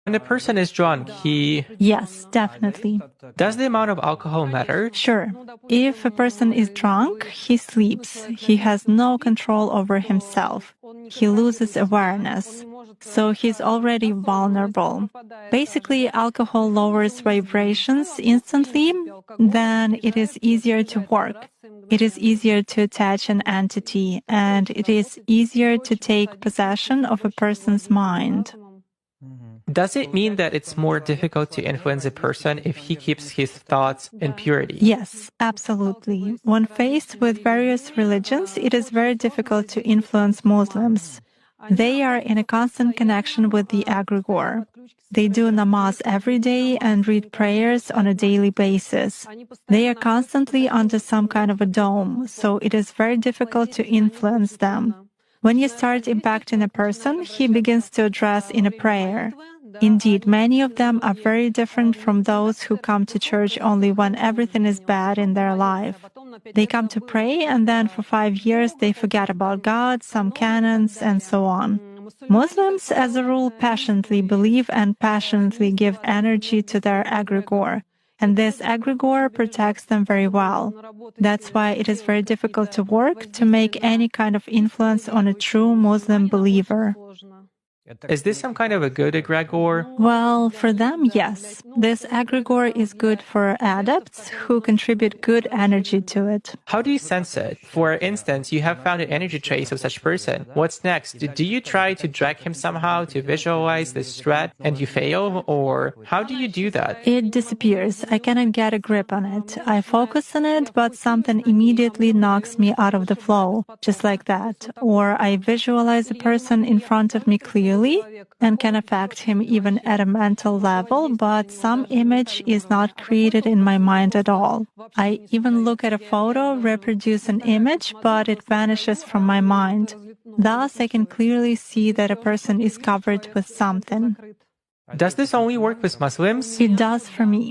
When a person is drunk, Yes, definitely. Does the amount of alcohol matter? Sure. If a person is drunk, he sleeps. He has no control over himself. He loses awareness. So he's already vulnerable. Basically, alcohol lowers vibrations instantly, then it is easier to work. It is easier to attach an entity, and it is easier to take possession of a person's mind. Does it mean that it's more difficult to influence a person if he keeps his thoughts in purity? Yes, absolutely. When faced with various religions, it is very difficult to influence Muslims. They are in a constant connection with the egregore. They do namaz every day and read prayers on a daily basis. They are constantly under some kind of a dome, so it is very difficult to influence them. When you start impacting a person, he begins to address in a prayer. Indeed, many of them are very different from those who come to church only when everything is bad in their life. They come to pray, and then for 5 years they forget about God, some canons, and so on. Muslims, as a rule, passionately believe and passionately give energy to their egregore, and this egregore protects them very well. That's why it is very difficult to work to make any kind of influence on a true Muslim believer. Is this some kind of a good egregore? Well, for them, yes. This egregore is good for adepts who contribute good energy to it. How do you sense it? For instance, you have found an energy trace of such person. What's next? Do you try to drag him somehow to visualize this threat and you fail? Or how do you do that? It disappears. I cannot get a grip on it. I focus on it, but something immediately knocks me out of the flow, just like that. Or I visualize a person in front of me clearly and can affect him even at a mental level, but some image is not created in my mind at all. I even look at a photo, reproduce an image, but it vanishes from my mind. Thus, I can clearly see that a person is covered with something. Does this only work with Muslims? It does for me.